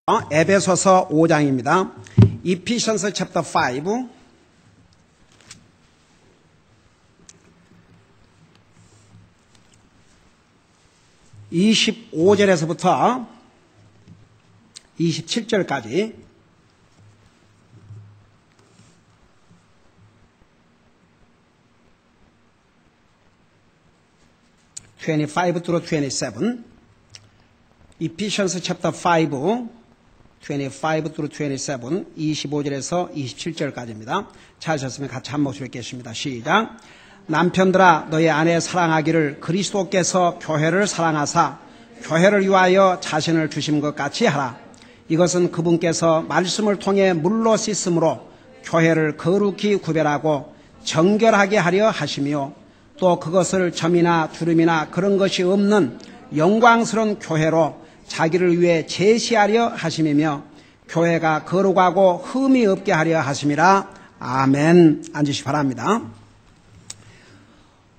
에베소서 5장입니다. Ephesians chapter 5. (25절에서부터) 27절까지 (25 through 27) Ephesians chapter 5 25 through 27, 25절에서 27절까지입니다. 찾으셨으면 같이 한 목소리 읽겠습니다. 시작. 남편들아 너희 아내 사랑하기를 그리스도께서 교회를 사랑하사 교회를 위하여 자신을 주신 것 같이 하라. 이것은 그분께서 말씀을 통해 물로 씻음으로 교회를 거룩히 구별하고 정결하게 하려 하시며 또 그것을 점이나 주름이나 그런 것이 없는 영광스러운 교회로 자기를 위해 제시하려 하심이며 교회가 거룩하고 흠이 없게 하려 하심이라. 아멘. 앉으시기 바랍니다.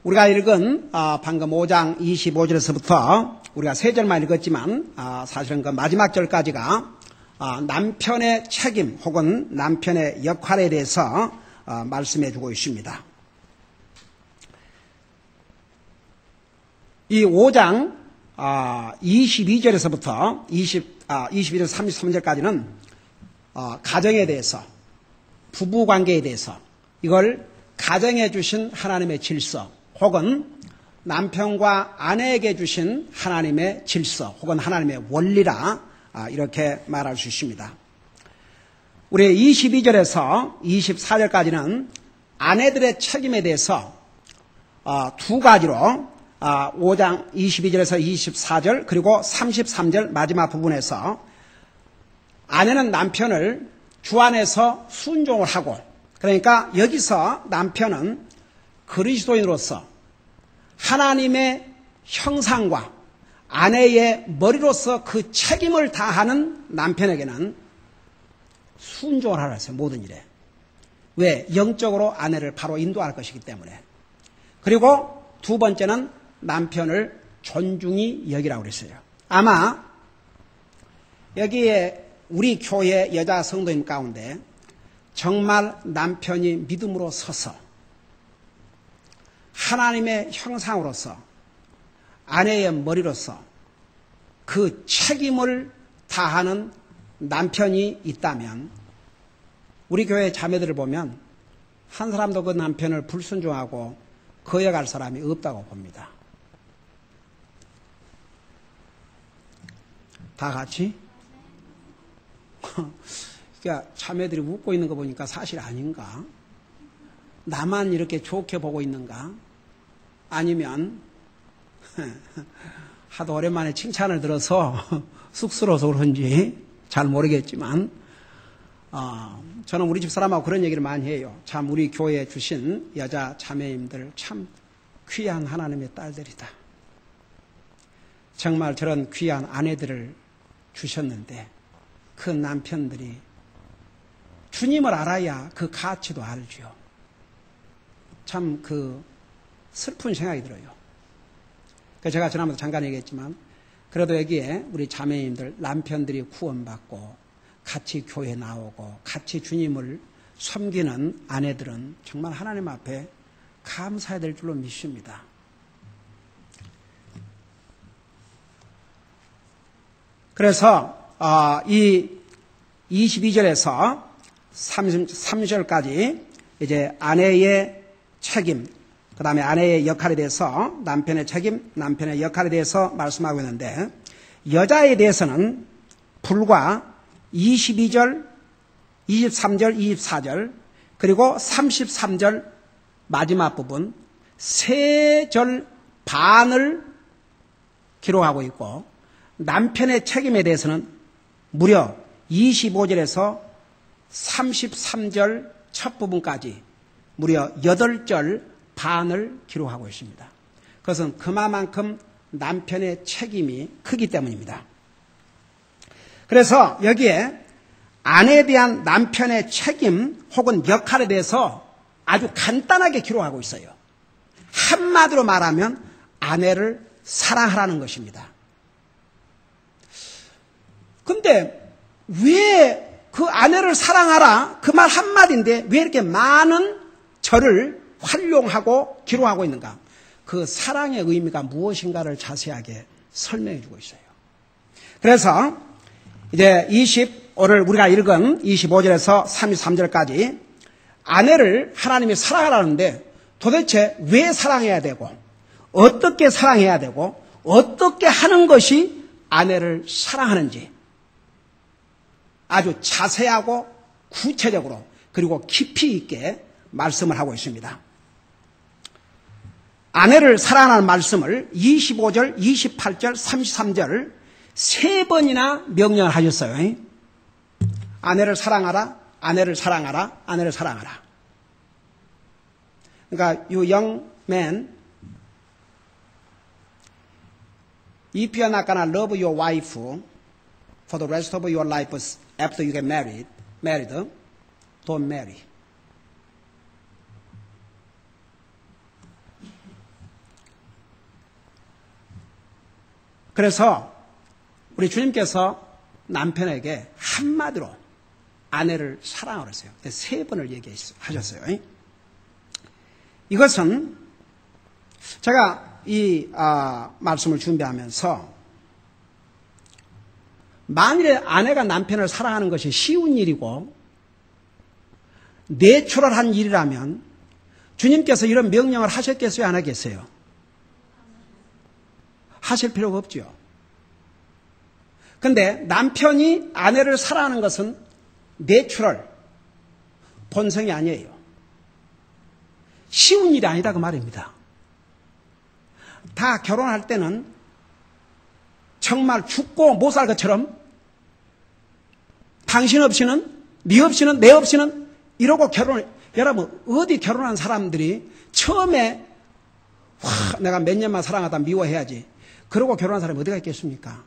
우리가 읽은 방금 5장 25절에서부터 우리가 3절만 읽었지만 사실은 그 마지막 절까지가 남편의 책임 혹은 남편의 역할에 대해서 말씀해 주고 있습니다. 이 5장 22절에서부터 22절 33절까지는 가정에 대해서, 부부관계에 대해서, 이걸 가정에 주신 하나님의 질서 혹은 남편과 아내에게 주신 하나님의 질서 혹은 하나님의 원리라 이렇게 말할 수 있습니다. 우리 22절에서 24절까지는 아내들의 책임에 대해서 두 가지로 5장 22절에서 24절 그리고 33절 마지막 부분에서 아내는 남편을 주 안에서 순종을 하고, 그러니까 여기서 남편은 그리스도인으로서 하나님의 형상과 아내의 머리로서 그 책임을 다하는 남편에게는 순종을 하라 했어요. 모든 일에. 왜? 영적으로 아내를 바로 인도할 것이기 때문에. 그리고 두 번째는 남편을 존중히 여기라고 그랬어요. 아마 여기에 우리 교회 여자 성도님 가운데 정말 남편이 믿음으로 서서 하나님의 형상으로서 아내의 머리로서 그 책임을 다하는 남편이 있다면 우리 교회 자매들을 보면 한 사람도 그 남편을 불순종하고 거역할 사람이 없다고 봅니다. 다 같이? 그러니까 자매들이 웃고 있는 거 보니까 사실 아닌가? 나만 이렇게 좋게 보고 있는가? 아니면 하도 오랜만에 칭찬을 들어서 쑥스러워서 그런지 잘 모르겠지만 저는 우리 집 사람하고 그런 얘기를 많이 해요. 참 우리 교회에 주신 여자 자매님들 참 귀한 하나님의 딸들이다. 정말 저런 귀한 아내들을 주셨는데 그 남편들이 주님을 알아야 그 가치도 알죠. 참 그 슬픈 생각이 들어요. 제가 지난번에 잠깐 얘기했지만 그래도 여기에 우리 자매님들 남편들이 구원받고 같이 교회 나오고 같이 주님을 섬기는 아내들은 정말 하나님 앞에 감사해야 될 줄로 믿습니다. 그래서 이 22절에서 33절까지 이제 아내의 책임, 그 다음에 아내의 역할에 대해서 남편의 책임, 남편의 역할에 대해서 말씀하고 있는데 여자에 대해서는 불과 22절, 23절, 24절 그리고 33절 마지막 부분 3절 반을 기록하고 있고 남편의 책임에 대해서는 무려 25절에서 33절 첫 부분까지 무려 8절 반을 기록하고 있습니다. 그것은 그만큼 남편의 책임이 크기 때문입니다. 그래서 여기에 아내에 대한 남편의 책임 혹은 역할에 대해서 아주 간단하게 기록하고 있어요. 한마디로 말하면 아내를 사랑하라는 것입니다. 근데 왜 그 아내를 사랑하라 그 말 한마디인데 왜 이렇게 많은 절을 활용하고 기록하고 있는가? 그 사랑의 의미가 무엇인가를 자세하게 설명해 주고 있어요. 그래서 이제 오늘 우리가 읽은 25절에서 33절까지 아내를 하나님이 사랑하라는데 도대체 왜 사랑해야 되고 어떻게 사랑해야 되고 어떻게 하는 것이 아내를 사랑하는지 아주 자세하고 구체적으로 그리고 깊이 있게 말씀을 하고 있습니다. 아내를 사랑하는 말씀을 25절, 28절, 33절 세 번이나 명령을 하셨어요. 아내를 사랑하라, 아내를 사랑하라, 아내를 사랑하라. 그러니까 you young man, if you are not gonna love your wife for the rest of your life after you get married, don't marry. 그래서 우리 주님께서 남편에게 한마디로 아내를 사랑하라 했어요. 세 번을 얘기하셨어요. 이것은 제가 이 말씀을 준비하면서 만일에 아내가 남편을 사랑하는 것이 쉬운 일이고 내추럴한 일이라면 주님께서 이런 명령을 하셨겠어요? 안 하겠어요? 하실 필요가 없죠. 그런데 남편이 아내를 사랑하는 것은 내추럴, 본성이 아니에요. 쉬운 일이 아니다 그 말입니다. 다 결혼할 때는 정말 죽고 못 살 것처럼 당신 없이는, 네 없이는, 내 없이는 이러고 여러분 어디 결혼한 사람들이 처음에 내가 몇 년만 사랑하다 미워해야지 그러고 결혼한 사람이 어디가 있겠습니까?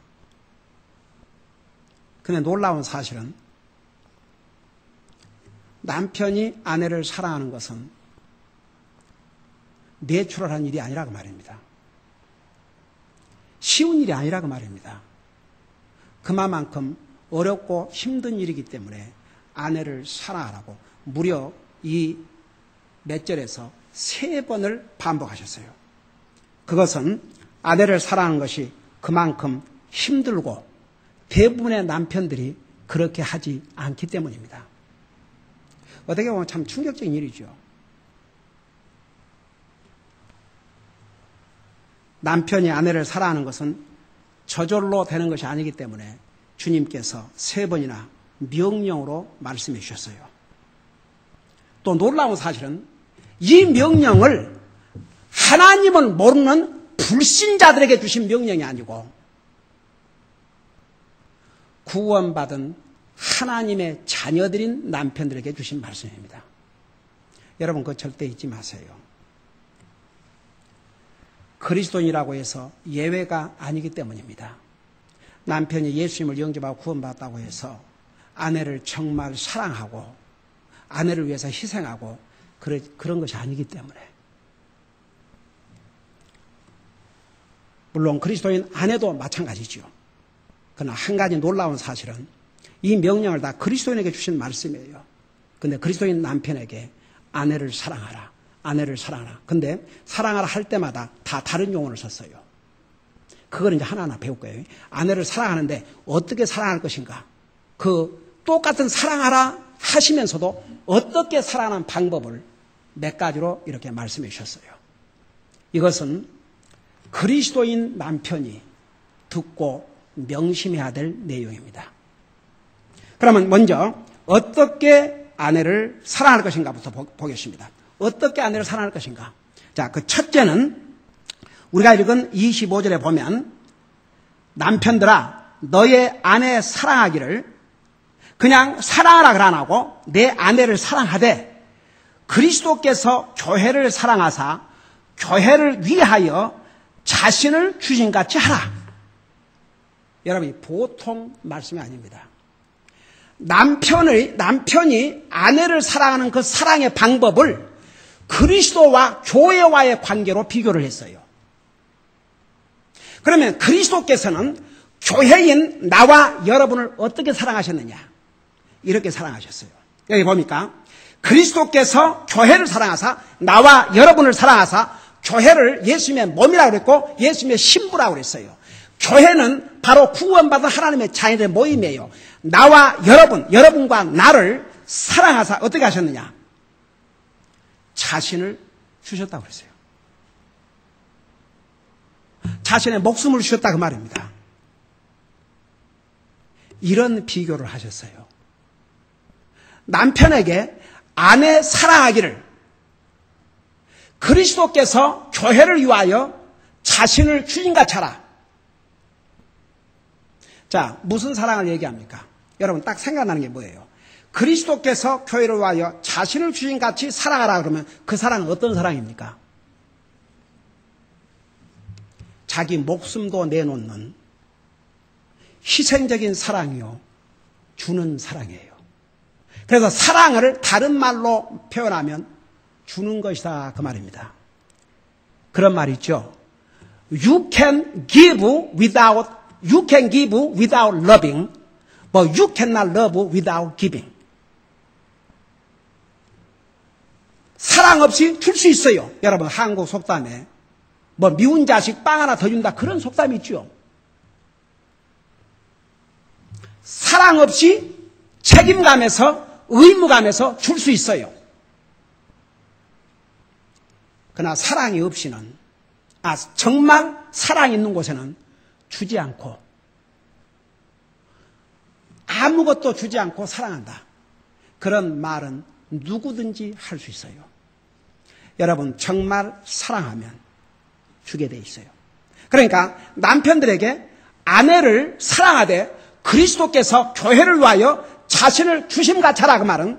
근데 놀라운 사실은 남편이 아내를 사랑하는 것은 내추럴한 일이 아니라고 말입니다. 쉬운 일이 아니라고 말입니다. 그만큼 어렵고 힘든 일이기 때문에 아내를 사랑하라고 무려 이 몇 절에서 세 번을 반복하셨어요. 그것은 아내를 사랑하는 것이 그만큼 힘들고 대부분의 남편들이 그렇게 하지 않기 때문입니다. 어떻게 보면 참 충격적인 일이죠. 남편이 아내를 사랑하는 것은 저절로 되는 것이 아니기 때문에 주님께서 세 번이나 명령으로 말씀해 주셨어요. 또 놀라운 사실은 이 명령을 하나님을 모르는 불신자들에게 주신 명령이 아니고 구원받은 하나님의 자녀들인 남편들에게 주신 말씀입니다. 여러분 그거 절대 잊지 마세요. 그리스도인이라고 해서 예외가 아니기 때문입니다. 남편이 예수님을 영접하고 구원받았다고 해서 아내를 정말 사랑하고 아내를 위해서 희생하고 그런 것이 아니기 때문에 물론 그리스도인 아내도 마찬가지죠. 그러나 한 가지 놀라운 사실은 이 명령을 다 그리스도인에게 주신 말씀이에요. 그런데 그리스도인 남편에게 아내를 사랑하라. 아내를 사랑하라. 근데 사랑하라 할 때마다 다 다른 용어를 썼어요. 그걸 이제 하나하나 배울 거예요. 아내를 사랑하는데 어떻게 사랑할 것인가? 그 똑같은 사랑하라 하시면서도 어떻게 사랑하는 방법을 몇 가지로 이렇게 말씀해 주셨어요. 이것은 그리스도인 남편이 듣고 명심해야 될 내용입니다. 그러면 먼저 어떻게 아내를 사랑할 것인가부터 보겠습니다. 어떻게 아내를 사랑할 것인가? 자, 그 첫째는 우리가 읽은 25절에 보면 남편들아 너의 아내 사랑하기를 그냥 사랑하라 안 하고 내 아내를 사랑하되 그리스도께서 교회를 사랑하사 교회를 위하여 자신을 주신같이 하라. 여러분 보통 말씀이 아닙니다. 남편이 아내를 사랑하는 그 사랑의 방법을 그리스도와 교회와의 관계로 비교를 했어요. 그러면 그리스도께서는 교회인 나와 여러분을 어떻게 사랑하셨느냐? 이렇게 사랑하셨어요. 여기 보니까 그리스도께서 교회를 사랑하사 나와 여러분을 사랑하사 교회를 예수님의 몸이라고 그랬고 예수님의 신부라고 그랬어요. 교회는 바로 구원받은 하나님의 자녀들의 모임이에요. 나와 여러분과 나를 사랑하사 어떻게 하셨느냐? 자신을 주셨다고 그랬어요. 자신의 목숨을 주셨다 그 말입니다. 이런 비교를 하셨어요. 남편에게 아내 사랑하기를 그리스도께서 교회를 위하여 자신을 주신같이 하라. 자, 무슨 사랑을 얘기합니까? 여러분 딱 생각나는 게 뭐예요? 그리스도께서 교회를 위하여 자신을 주신같이 사랑하라 그러면 그 사랑은 어떤 사랑입니까? 자기 목숨도 내놓는 희생적인 사랑이요. 주는 사랑이에요. 그래서 사랑을 다른 말로 표현하면 주는 것이다 그 말입니다. 그런 말 있죠. You can give without loving, but you cannot love without giving. 사랑 없이 줄 수 있어요. 여러분 한국 속담에 뭐 미운 자식 빵 하나 더 준다 그런 속담이 있죠. 사랑 없이 책임감에서 의무감에서 줄 수 있어요. 그러나 사랑이 없이는 정말 사랑이 있는 곳에는 주지 않고 아무것도 주지 않고 사랑한다. 그런 말은 누구든지 할 수 있어요. 여러분 정말 사랑하면 주게 돼 있어요. 그러니까 남편들에게 아내를 사랑하되 그리스도께서 교회를 위하여 자신을 주심같이 하라 그 말은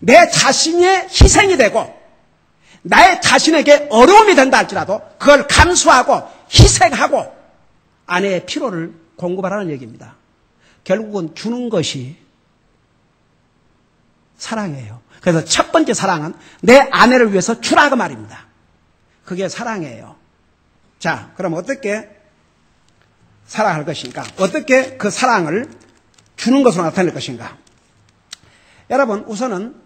내 자신의 희생이 되고 나의 자신에게 어려움이 된다 할지라도 그걸 감수하고 희생하고 아내의 필요를 공급하라는 얘기입니다. 결국은 주는 것이 사랑이에요. 그래서 첫 번째 사랑은 내 아내를 위해서 주라 그 말입니다. 그게 사랑이에요. 자, 그럼 어떻게 사랑할 것인가? 어떻게 그 사랑을 주는 것으로 나타낼 것인가? 여러분 우선은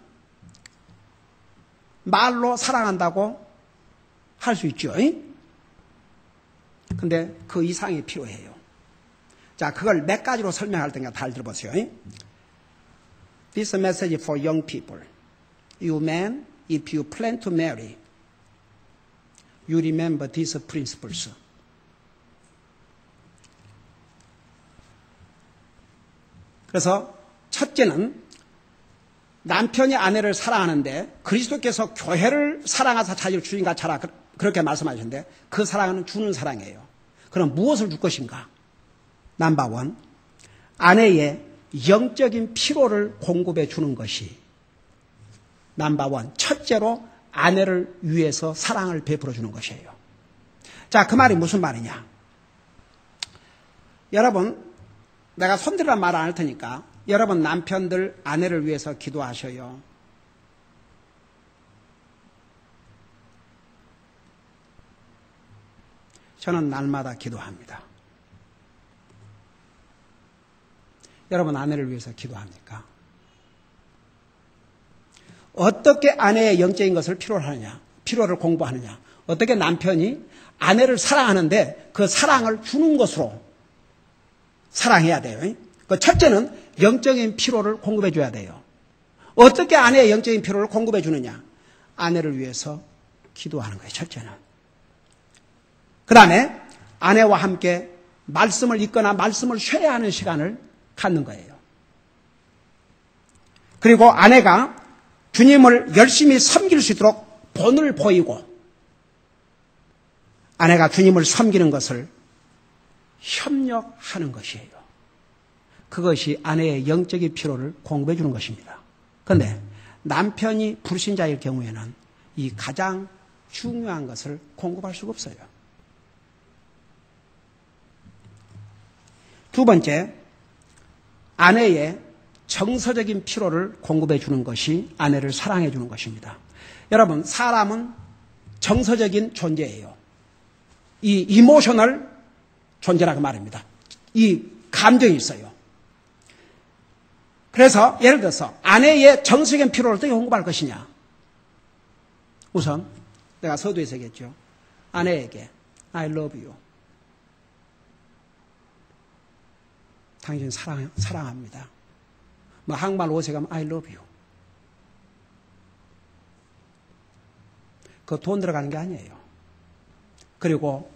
말로 사랑한다고 할 수 있죠. 근데 그 이상이 필요해요. 자, 그걸 몇 가지로 설명할 테니까 잘 들어보세요. This message for young people. You men, if you plan to marry, you remember these principles. 그래서 첫째는 남편이 아내를 사랑하는데 그리스도께서 교회를 사랑하사 자기를 주인같이 하라 그렇게 말씀하셨는데 그 사랑은 주는 사랑이에요. 그럼 무엇을 줄 것인가? 넘버 원, 아내의 영적인 필요를 공급해 주는 것이 넘버 원, 첫째로 아내를 위해서 사랑을 베풀어 주는 것이에요. 자, 그 말이 무슨 말이냐? 여러분, 내가 손들이란 말 안 할 테니까 여러분 남편들 아내를 위해서 기도하셔요. 저는 날마다 기도합니다. 여러분 아내를 위해서 기도합니까? 어떻게 아내의 영적인 것을 필요로 하느냐, 필요를 공부하느냐, 어떻게 남편이 아내를 사랑하는데 그 사랑을 주는 것으로 사랑해야 돼요. 그 첫째는 영적인 필요를 공급해 줘야 돼요. 어떻게 아내의 영적인 필요를 공급해 주느냐? 아내를 위해서 기도하는 거예요. 첫째는. 그 다음에 아내와 함께 말씀을 읽거나 말씀을 쉬어야 하는 시간을 갖는 거예요. 그리고 아내가 주님을 열심히 섬길 수 있도록 본을 보이고 아내가 주님을 섬기는 것을 협력하는 것이에요. 그것이 아내의 영적인 필요를 공급해 주는 것입니다. 그런데 남편이 불신자일 경우에는 이 가장 중요한 것을 공급할 수가 없어요. 두 번째, 아내의 정서적인 필요를 공급해 주는 것이 아내를 사랑해 주는 것입니다. 여러분, 사람은 정서적인 존재예요. 이 이모셔널 존재라고 말입니다. 이 감정이 있어요. 그래서 예를 들어서 아내의 정서적인 필요를 어떻게 공급할 것이냐. 우선 내가 서두에서 얘기했죠. 아내에게 I love you. 당신 사랑합니다. 뭐 한국말 옷에 가면 I love you. 그거 돈 들어가는 게 아니에요. 그리고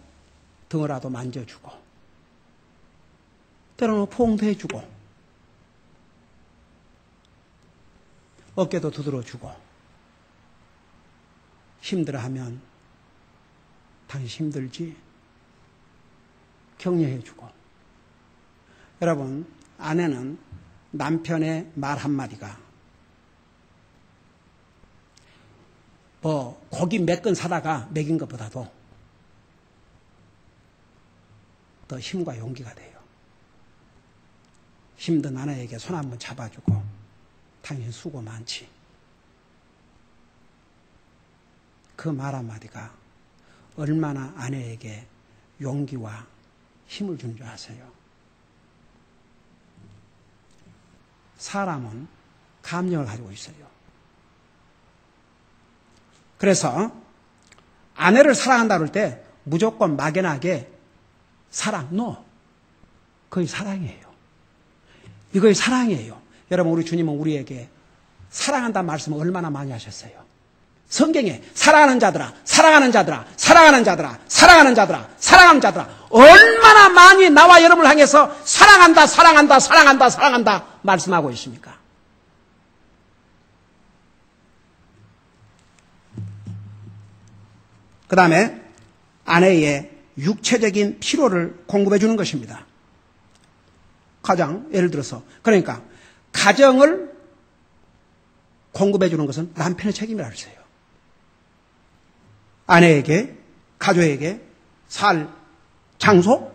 등을라도 만져주고 때로는 포옹도 해주고 어깨도 두드려주고 힘들어하면 당신 힘들지? 격려해주고. 여러분, 아내는 남편의 말 한마디가 뭐 고기 몇 근 사다가 먹인 것보다도 더 힘과 용기가 돼요. 힘든 아내에게 손 한번 잡아주고 당신 수고 많지. 그 말 한마디가 얼마나 아내에게 용기와 힘을 준 줄 아세요? 사람은 감정을 가지고 있어요. 그래서 아내를 사랑한다 그럴 때 무조건 막연하게 사랑, no. 그게 사랑이에요. 이거의 사랑이에요. 여러분, 우리 주님은 우리에게 사랑한다는 말씀을 얼마나 많이 하셨어요. 성경에 사랑하는 자들아, 사랑하는 자들아, 사랑하는 자들아, 사랑하는 자들아, 사랑하는 자들아 얼마나 많이 나와 여러분을 향해서 사랑한다, 사랑한다, 사랑한다, 사랑한다 말씀하고 있습니까? 그 다음에 아내의 육체적인 필요를 공급해 주는 것입니다. 가장 예를 들어서 그러니까 가정을 공급해 주는 것은 남편의 책임이라고 했어요. 아내에게, 가족에게 살 장소,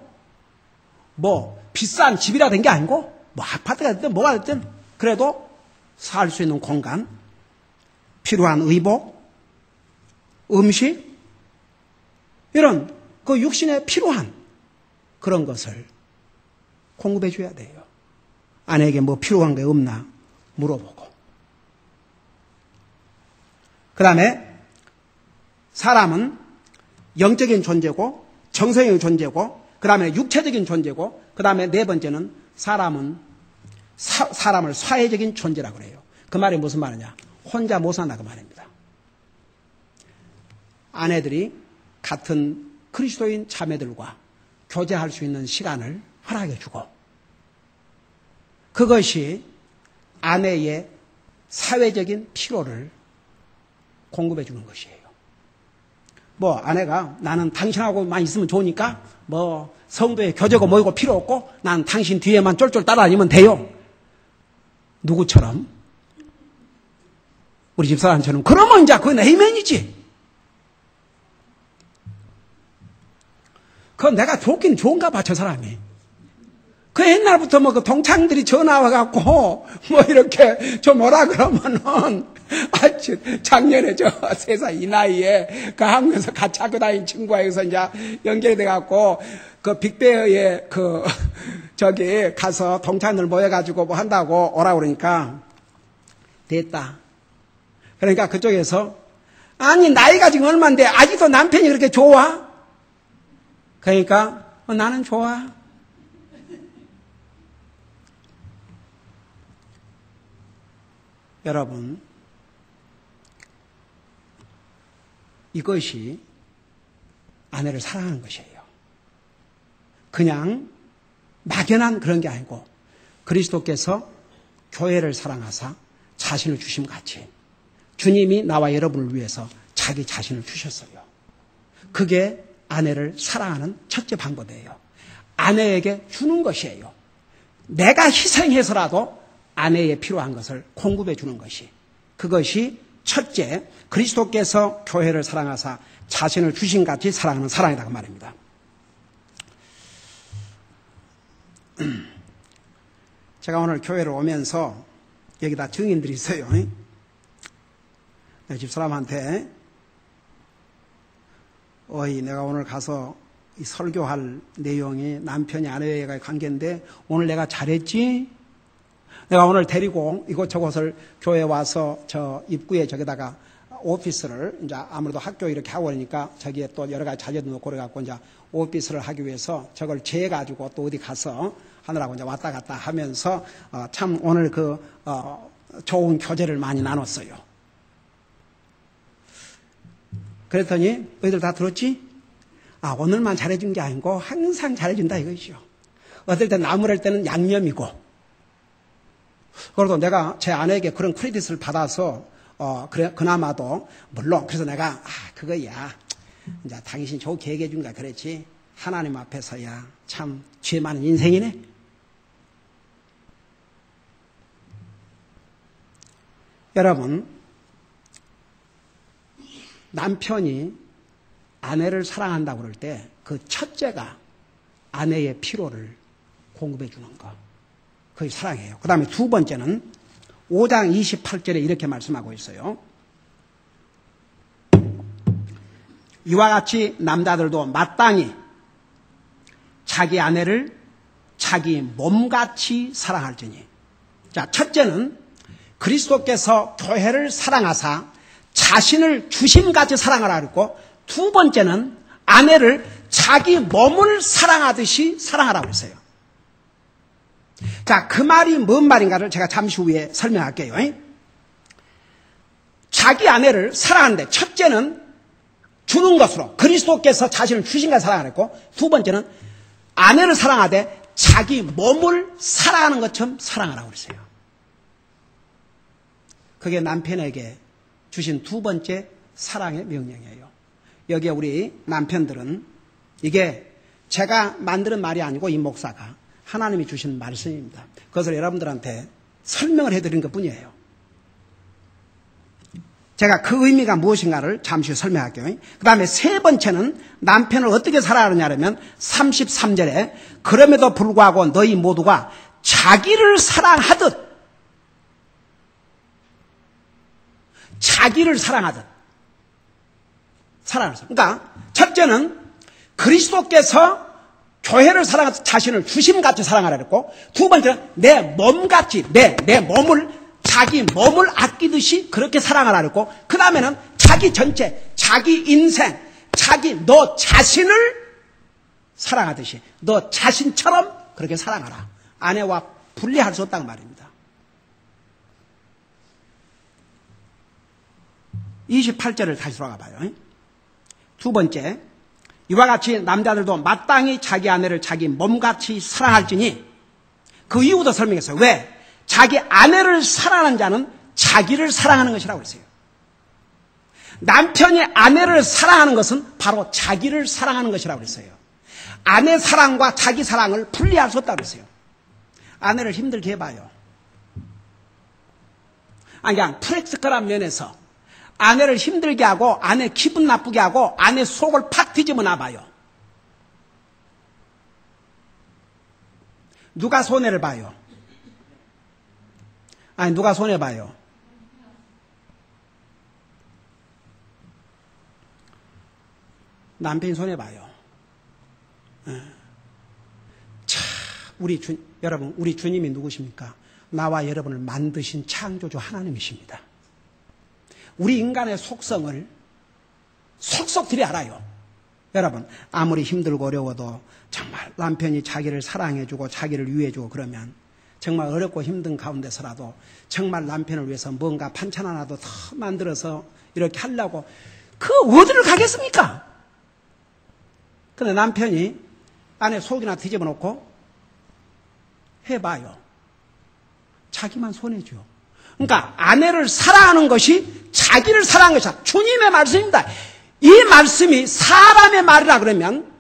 뭐 비싼 집이라 된 게 아니고 뭐 아파트가 됐든 뭐가 됐든 그래도 살 수 있는 공간, 필요한 의복, 음식 이런 그 육신에 필요한 그런 것을 공급해 줘야 돼요. 아내에게 뭐 필요한 게 없나 물어보고. 그 다음에 사람은 영적인 존재고 정성의 존재고 그 다음에 육체적인 존재고 그 다음에 네 번째는 사람은 사람을 사회적인 존재라고 그래요. 그 말이 무슨 말이냐. 혼자 못 산다 그 말입니다. 아내들이 같은 그리스도인 자매들과 교제할 수 있는 시간을 허락해 주고 그것이 아내의 사회적인 필요를 공급해 주는 것이에요. 뭐 아내가 나는 당신하고만 있으면 좋으니까 뭐 성도의 교제고 뭐이고 필요 없고 난 당신 뒤에만 쫄쫄 따라다니면 돼요. 누구처럼? 우리 집사람처럼. 그러면 이제 그건 에이맨이지. 그건 내가 좋긴 좋은가 봐, 저 사람이. 그 옛날부터 뭐 그 동창들이 전화 와갖고 뭐 이렇게 저 뭐라 그러면은 작년에 저 3살 이 나이에 그 한국에서 같이 학교 다닌 친구가 여기서 이제 연결이 돼갖고 그 빅베어에 그 저기 가서 동창들 모여가지고 뭐 한다고 오라고 그러니까 됐다. 그러니까 그쪽에서 아니 나이가 지금 얼마인데 아직도 남편이 그렇게 좋아? 그러니까 나는 좋아. 여러분, 이것이 아내를 사랑하는 것이에요. 그냥 막연한 그런 게 아니고 그리스도께서 교회를 사랑하사 자신을 주심같이 주님이 나와 여러분을 위해서 자기 자신을 주셨어요. 그게 아내를 사랑하는 첫째 방법이에요. 아내에게 주는 것이에요. 내가 희생해서라도 아내에 필요한 것을 공급해 주는 것이 그것이 첫째 그리스도께서 교회를 사랑하사 자신을 주신같이 사랑하는 사랑이라고 말입니다. 제가 오늘 교회를 오면서 여기다 증인들이 있어요. 내 집사람한테 내가 오늘 가서 이 설교할 내용이 남편이 아내와의 관계인데 오늘 내가 잘했지? 내가 오늘 데리고 이곳저곳을 교회 와서 저 입구에 저기다가 오피스를 이제 아무래도 학교 이렇게 하고 그러니까 저기에 또 여러 가지 자재도 놓고 그래갖고 이제 오피스를 하기 위해서 저걸 재가지고 또 어디 가서 하느라고 이제 왔다 갔다 하면서 참 오늘 좋은 교제를 많이 나눴어요. 그랬더니 너희들 다 들었지? 오늘만 잘해준 게 아니고 항상 잘해준다 이거죠. 어떨 땐 나무랄 때는 양념이고. 그래도 내가 제 아내에게 그런 크레딧을 받아서 그래 그나마도 물론 그래서 내가 그거야. 이제 당신이 좋게 얘기해 준가 그랬지. 하나님 앞에서야 참 죄 많은 인생이네. 여러분, 남편이 아내를 사랑한다고 그럴 때 그 첫째가 아내의 필요를 공급해 주는 거. 그게 사랑이에요. 그 다음에 두 번째는 5장 28절에 이렇게 말씀하고 있어요. 이와 같이 남자들도 마땅히 자기 아내를 자기 몸같이 사랑할지니. 자, 첫째는 그리스도께서 교회를 사랑하사 자신을 주심같이 사랑하라 그랬고, 두 번째는 아내를 자기 몸을 사랑하듯이 사랑하라고 했어요. 자, 그 말이 뭔 말인가를 제가 잠시 후에 설명할게요. 자기 아내를 사랑하는데 첫째는 주는 것으로 그리스도께서 자신을 주신가 사랑하랬고, 두 번째는 아내를 사랑하되 자기 몸을 사랑하는 것처럼 사랑하라고 그랬어요. 그게 남편에게 주신 두 번째 사랑의 명령이에요. 여기에 우리 남편들은 이게 제가 만드는 말이 아니고 이 목사가 하나님이 주신 말씀입니다. 그것을 여러분들한테 설명을 해드린 것뿐이에요. 제가 그 의미가 무엇인가를 잠시 후 설명할게요. 그 다음에 세 번째는 남편을 어떻게 사랑하느냐면 33절에 그럼에도 불구하고 너희 모두가 자기를 사랑하듯 사랑하듯. 그러니까 첫째는 그리스도께서 교회를 사랑해서 자신을 주심같이 사랑하라 그랬고, 두 번째는 내 몸같이 내 몸을 자기 몸을 아끼듯이 그렇게 사랑하라 그랬고, 그 다음에는 자기 전체 자기 인생 너 자신을 사랑하듯이 너 자신처럼 그렇게 사랑하라. 아내와 분리할 수 없다는 말입니다. 28절을 다시 돌아가 봐요. 두 번째, 이와 같이 남자들도 마땅히 자기 아내를 자기 몸같이 사랑할지니. 그 이유도 설명했어요. 왜? 자기 아내를 사랑하는 자는 자기를 사랑하는 것이라고 했어요. 남편이 아내를 사랑하는 것은 바로 자기를 사랑하는 것이라고 했어요. 아내 사랑과 자기 사랑을 분리할 수 없다고 그랬어요. 아내를 힘들게 해봐요. 그냥 프랙티컬한 면에서 아내를 힘들게 하고 아내 기분 나쁘게 하고 아내 속을 팍 뒤집어 놔봐요. 누가 손해를 봐요? 누가 손해봐요? 남편이 손해봐요. 여러분, 우리 주님이 누구십니까? 나와 여러분을 만드신 창조주 하나님이십니다. 우리 인간의 속성을 속속들이 알아요. 여러분, 아무리 힘들고 어려워도 정말 남편이 자기를 사랑해주고 자기를 위해주고 그러면 정말 어렵고 힘든 가운데서라도 정말 남편을 위해서 뭔가 반찬 하나도 더 만들어서 이렇게 하려고 어디를 가겠습니까? 근데 남편이 안에 속이나 뒤집어 놓고 해봐요. 자기만 손해줘. 그러니까 아내를 사랑하는 것이 자기를 사랑하는 것이다. 주님의 말씀입니다. 이 말씀이 사람의 말이라 그러면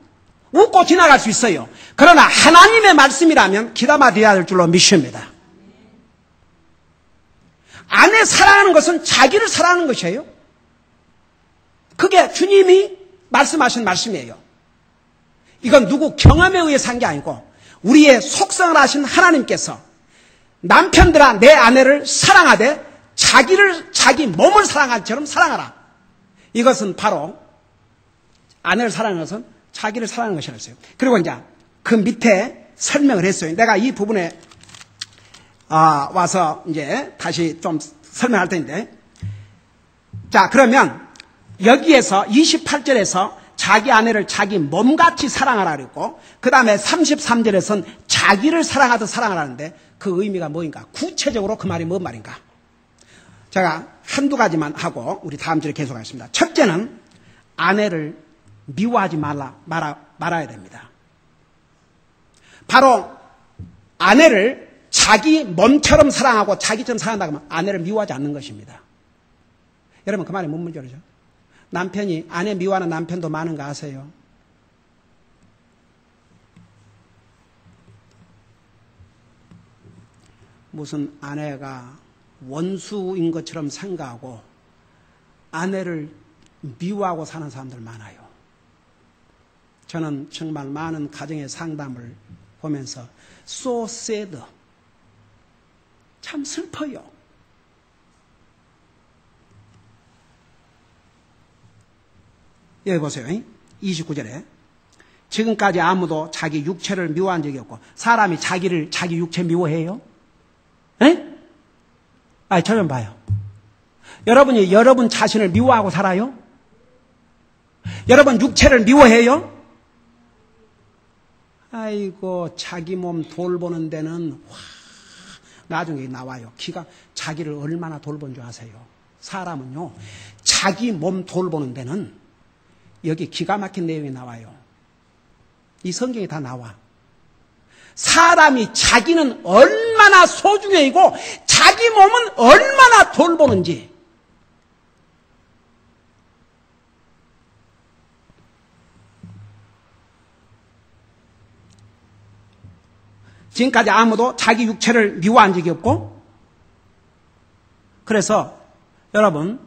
웃고 지나갈 수 있어요. 그러나 하나님의 말씀이라면 귀담아 들어야 될 줄로 믿습니다. 아내 사랑하는 것은 자기를 사랑하는 것이에요. 그게 주님이 말씀하신 말씀이에요. 이건 누구 경험에 의해서 한 게 아니고 우리의 속성을 아신 하나님께서 남편들아 내 아내를 사랑하되 자기 몸을 사랑한 것처럼 사랑하라. 이것은 바로 아내를 사랑하는 것은 자기를 사랑하는 것이라 했어요. 그리고 이제 그 밑에 설명을 했어요. 내가 이 부분에 와서 이제 다시 좀 설명할 텐데, 자, 그러면 여기에서 28절에서 자기 아내를 자기 몸같이 사랑하라 그랬고, 그 다음에 33절에서는 자기를 사랑하듯 사랑하라는데 그 의미가 뭐인가? 구체적으로 그 말이 뭔 말인가? 제가 한두 가지만 하고 우리 다음 주에 계속하겠습니다. 첫째는 아내를 미워하지 말아야 됩니다. 바로 아내를 자기 몸처럼 사랑하고 자기처럼 사랑한다고 하면 아내를 미워하지 않는 것입니다. 여러분 그 말이 뭔 말인지 알죠? 남편이 아내 미워하는 남편도 많은 거 아세요? 무슨 아내가 원수인 것처럼 생각하고 아내를 미워하고 사는 사람들 많아요. 저는 정말 많은 가정의 상담을 보면서 so sad, 참 슬퍼요. 여기 보세요. 29절에 지금까지 아무도 자기 육체를 미워한 적이 없고, 사람이 자기 육체 미워해요? 에? 저 좀 봐요. 여러분이 여러분 자신을 미워하고 살아요? 여러분 육체를 미워해요? 아이고, 자기 몸 돌보는 데는 나중에 나와요. 기가 자기를 얼마나 돌본 줄 아세요? 사람은요, 자기 몸 돌보는 데는 여기 기가 막힌 내용이 나와요. 이 성경에 다 나와. 사람이 자기는 얼마나 소중해이고 자기 몸은 얼마나 돌보는지. 지금까지 아무도 자기 육체를 미워한 적이 없고, 그래서 여러분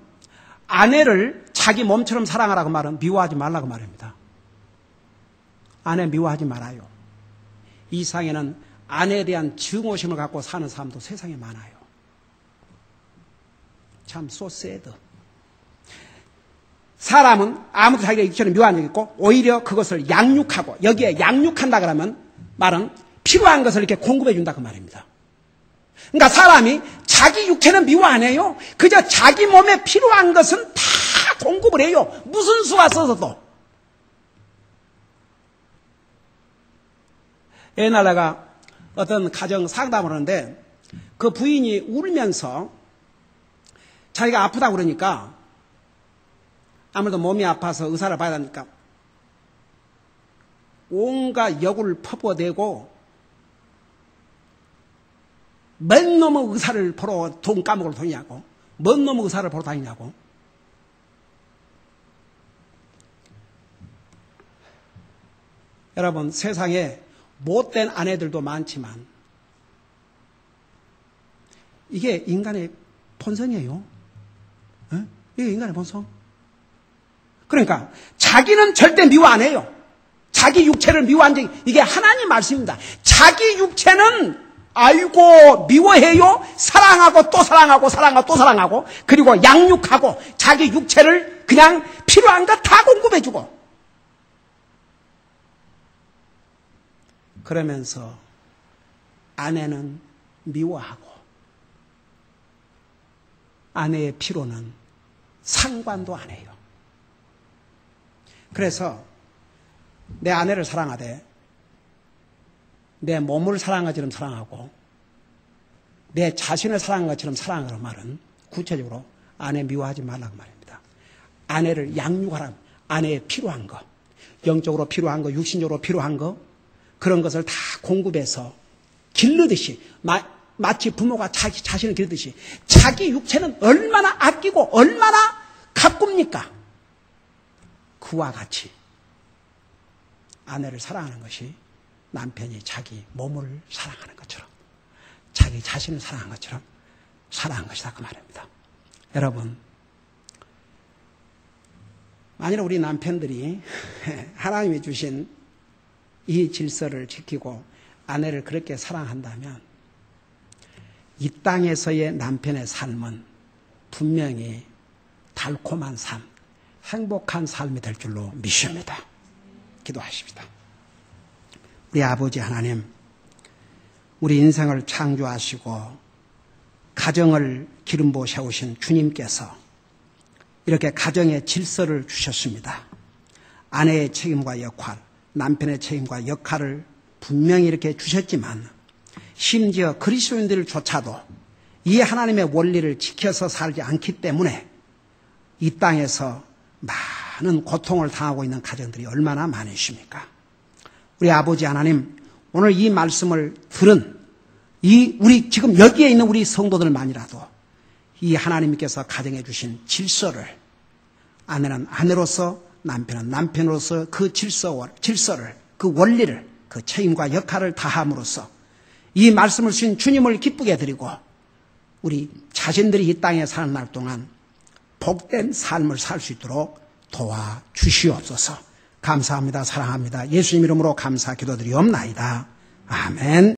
아내를 자기 몸처럼 사랑하라고 말은 미워하지 말라고 말입니다. 아내 미워하지 말아요. 이 세상에는 아내에 대한 증오심을 갖고 사는 사람도 세상에 많아요. 참 so sad. 사람은 아무도 자기가 육체를 미워한 적이 있고 오히려 그것을 양육하고, 여기에 양육한다 그러면 말은 필요한 것을 이렇게 공급해 준다 그 말입니다. 그러니까 사람이 자기 육체는 미워 안 해요. 그저 자기 몸에 필요한 것은 다 공급을 해요. 무슨 수가 써서도. 옛날 내가 어떤 가정 상담을 하는데 그 부인이 울면서 자기가 아프다고 그러니까, 아무래도 몸이 아파서 의사를 봐야 하니까 온갖 역을 퍼부어대고 뭔 놈의 의사를 보러 돈 까먹을 돈이냐고, 뭔 놈의 의사를 보러 다니냐고. 여러분 세상에 못된 아내들도 많지만 이게 인간의 본성이에요. 에? 이게 인간의 본성. 그러니까 자기는 절대 미워 안 해요. 자기 육체를 미워한 적이, 이게 하나님 말씀입니다. 자기 육체는 아이고 미워해요. 사랑하고 또 사랑하고 사랑하고 또 사랑하고, 그리고 양육하고 자기 육체를 그냥 필요한 거 다 공급해주고, 그러면서 아내는 미워하고 아내의 피로는 상관도 안 해요. 그래서 내 아내를 사랑하되 내 몸을 사랑한 것처럼 사랑하고 내 자신을 사랑한 것처럼 사랑하라는 말은 구체적으로 아내 미워하지 말라고 말입니다. 아내를 양육하라. 아내의 필요한 거, 영적으로 필요한 거, 육신적으로 필요한 거, 그런 것을 다 공급해서 기르듯이, 마치 부모가 자기 자신을 기르듯이 자기 육체는 얼마나 아끼고 얼마나 가꿉니까? 그와 같이 아내를 사랑하는 것이 남편이 자기 몸을 사랑하는 것처럼, 자기 자신을 사랑하는 것처럼 사랑하는 것이다 그 말입니다. 여러분, 만일 우리 남편들이 하나님이 주신 이 질서를 지키고 아내를 그렇게 사랑한다면 이 땅에서의 남편의 삶은 분명히 달콤한 삶, 행복한 삶이 될 줄로 믿습니다. 기도하십시다. 우리 아버지 하나님, 우리 인생을 창조하시고 가정을 기름부어 세우신 주님께서 이렇게 가정의 질서를 주셨습니다. 아내의 책임과 역할, 남편의 책임과 역할을 분명히 이렇게 주셨지만 심지어 그리스도인들조차도 이 하나님의 원리를 지켜서 살지 않기 때문에 이 땅에서 많은 고통을 당하고 있는 가정들이 얼마나 많으십니까? 우리 아버지 하나님, 오늘 이 말씀을 들은 우리 지금 여기에 있는 우리 성도들만이라도 이 하나님께서 가정해 주신 질서를, 아내는 아내로서 남편은 남편으로서 그 질서를, 그 원리를, 그 책임과 역할을 다함으로써 이 말씀을 주신 주님을 기쁘게 드리고 우리 자신들이 이 땅에 사는 날 동안 복된 삶을 살 수 있도록 도와주시옵소서. 감사합니다. 사랑합니다. 예수님 이름으로 감사 기도드리옵나이다. 아멘.